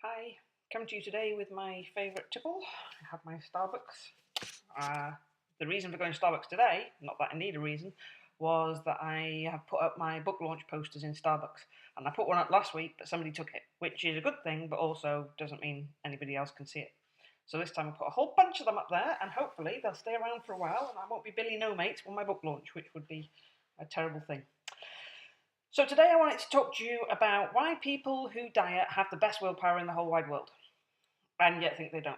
Hi, come to you today with my favourite tipple. I have my Starbucks. The reason for going to Starbucks today, not that I need a reason, was that I have put up my book launch posters in Starbucks. And I put one up last week, but somebody took it, which is a good thing, but also doesn't mean anybody else can see it. So this time I put a whole bunch of them up there, and hopefully they'll stay around for a while, and I won't be Billy No Mates on my book launch, which would be a terrible thing. So today I wanted to talk to you about why people who diet have the best willpower in the whole wide world, and yet think they don't.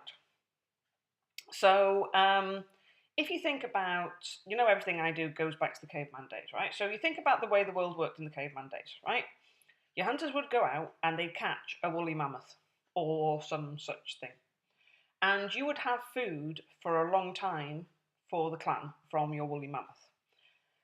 So if you think about, everything I do goes back to the caveman days, right? So you think about the way the world worked in the caveman days, right? Your hunters would go out and they'd catch a woolly mammoth or some such thing. And you would have food for a long time for the clan from your woolly mammoth.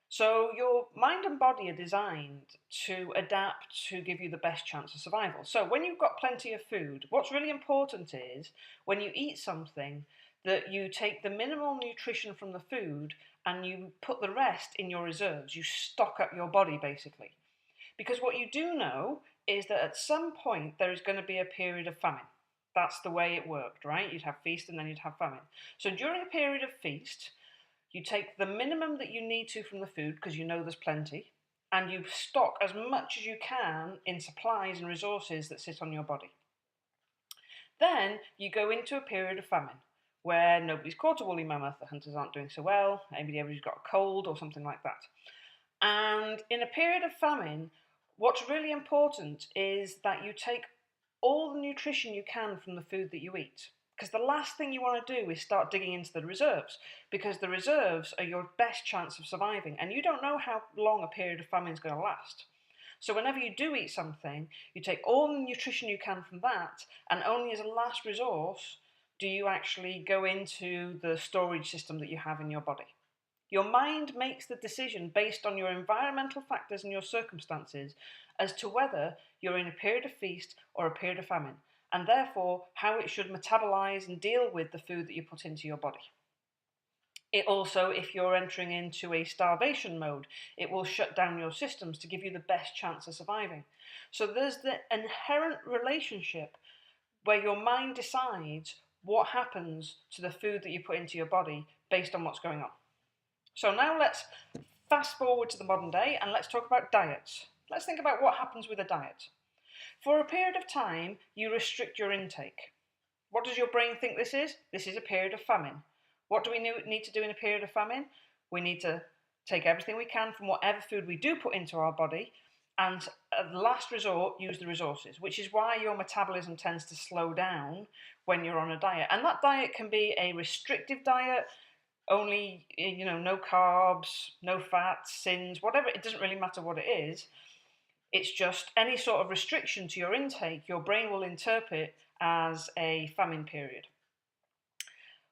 So your mind and body are designed to adapt to give you the best chance of survival. So when you've got plenty of food, what's really important is when you eat something that you take the minimal nutrition from the food and you put the rest in your reserves. You stock up your body basically. Because what you do know is that at some point there is going to be a period of famine. That's the way it worked, right? You'd have feast and then you'd have famine. So during a period of feast, you take the minimum that you need to from the food because you know there's plenty, and you stock as much as you can in supplies and resources that sit on your body. Then you go into a period of famine where nobody's caught a woolly mammoth, the hunters aren't doing so well, maybe everybody's got a cold or something like that. And in a period of famine, what's really important is that you take all the nutrition you can from the food that you eat. Because the last thing you want to do is start digging into the reserves, because the reserves are your best chance of surviving, and you don't know how long a period of famine is going to last. So whenever you do eat something, you take all the nutrition you can from that, and only as a last resource do you actually go into the storage system that you have in your body. Your mind makes the decision based on your environmental factors and your circumstances as to whether you're in a period of feast or a period of famine, and therefore how it should metabolize and deal with the food that you put into your body. It also, if you're entering into a starvation mode, it will shut down your systems to give you the best chance of surviving. So there's the inherent relationship where your mind decides what happens to the food that you put into your body based on what's going on. So now let's fast forward to the modern day and let's talk about diets. Let's think about what happens with a diet. For a period of time, you restrict your intake. What does your brain think this is? This is a period of famine. What do we need to do in a period of famine? We need to take everything we can from whatever food we do put into our body and, at the last resort, use the resources, which is why your metabolism tends to slow down when you're on a diet. And that diet can be a restrictive diet, only, no carbs, no fats, sins, whatever. It doesn't really matter what it is. It's just any sort of restriction to your intake, your brain will interpret as a famine period.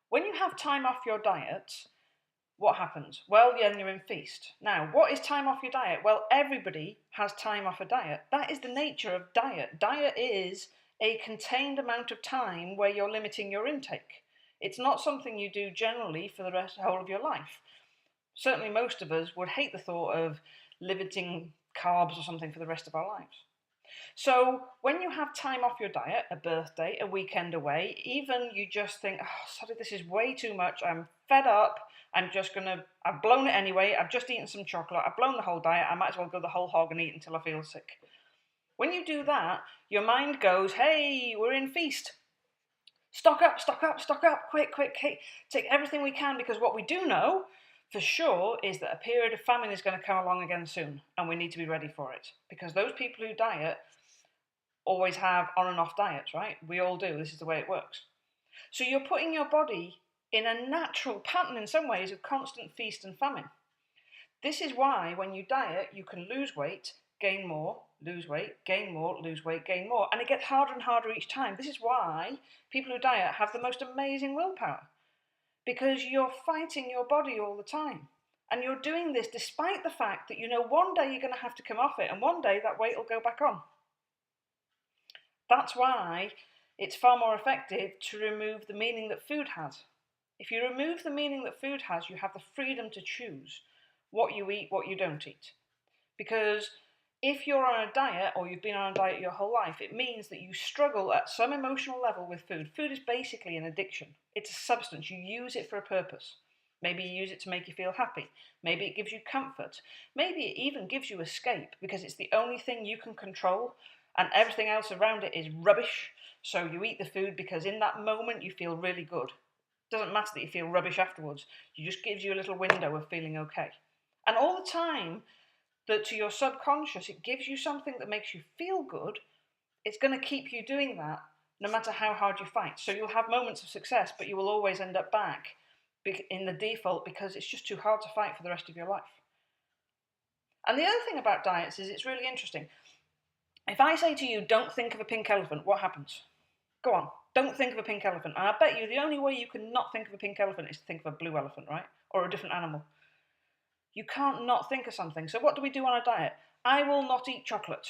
When you have time off your diet, what happens? Well, then you're in feast. Now, what is time off your diet? Well, everybody has time off a diet. That is the nature of diet. Diet is a contained amount of time where you're limiting your intake. It's not something you do generally for the whole of your life. Certainly most of us would hate the thought of limiting carbs or something for the rest of our lives. So when you have time off your diet, a birthday, a weekend away, even you just think, oh, sorry, this is way too much, I'm fed up, I've blown it anyway, I've just eaten some chocolate, I've blown the whole diet, I might as well go the whole hog and eat until I feel sick. When you do that, your mind goes, hey, we're in feast. Stock up, stock up, stock up, quick, quick, hey, take everything we can, because what we do know for sure is that a period of famine is going to come along again soon, and we need to be ready for it. Because those people who diet always have on and off diets, right? We all do. This is the way it works. So you're putting your body in a natural pattern in some ways of constant feast and famine. This is why when you diet, you can lose weight, gain more, lose weight, gain more, lose weight, gain more. And it gets harder and harder each time. This is why people who diet have the most amazing willpower. Because you're fighting your body all the time. And you're doing this despite the fact that you know one day you're going to have to come off it, and one day that weight will go back on. That's why it's far more effective to remove the meaning that food has. If you remove the meaning that food has, you have the freedom to choose what you eat, what you don't eat. Because If you're on a diet or you've been on a diet your whole life, it means that you struggle at some emotional level with food. Food is basically an addiction. It's a substance. You use it for a purpose. Maybe you use it to make you feel happy. Maybe it gives you comfort. Maybe it even gives you escape because it's the only thing you can control and everything else around it is rubbish. So you eat the food because in that moment you feel really good. It doesn't matter that you feel rubbish afterwards. It just gives you a little window of feeling okay. And all the time, that to your subconscious, it gives you something that makes you feel good, it's going to keep you doing that no matter how hard you fight. So you'll have moments of success, but you will always end up back in the default because it's just too hard to fight for the rest of your life. And the other thing about diets is it's really interesting. If I say to you, don't think of a pink elephant, what happens? Go on, don't think of a pink elephant. And I bet you the only way you can not think of a pink elephant is to think of a blue elephant, right? Or a different animal. You can't not think of something. So what do we do on a diet? I will not eat chocolate.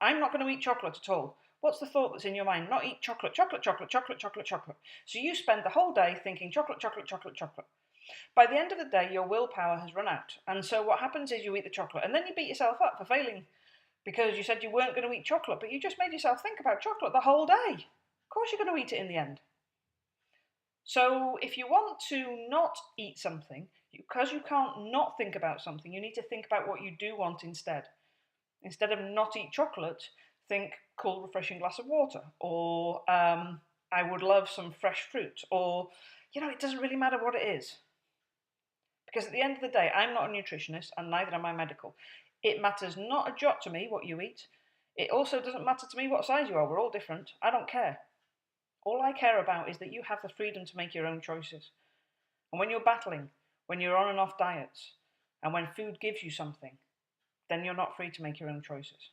I'm not going to eat chocolate at all. What's the thought that's in your mind? Not eat chocolate, chocolate, chocolate, chocolate, chocolate, chocolate. So you spend the whole day thinking chocolate, chocolate, chocolate, chocolate. By the end of the day, your willpower has run out. And so what happens is you eat the chocolate. And then you beat yourself up for failing because you said you weren't going to eat chocolate, but you just made yourself think about chocolate the whole day. Of course you're going to eat it in the end. So if you want to not eat something, because you can't not think about something, you need to think about what you do want instead. Instead of not eat chocolate, think cool, refreshing glass of water, or I would love some fresh fruit, or, it doesn't really matter what it is. Because at the end of the day, I'm not a nutritionist, and neither am I medical. It matters not a jot to me what you eat. It also doesn't matter to me what size you are. We're all different. I don't care. All I care about is that you have the freedom to make your own choices. And when you're battling, when you're on and off diets, and when food gives you something, then you're not free to make your own choices.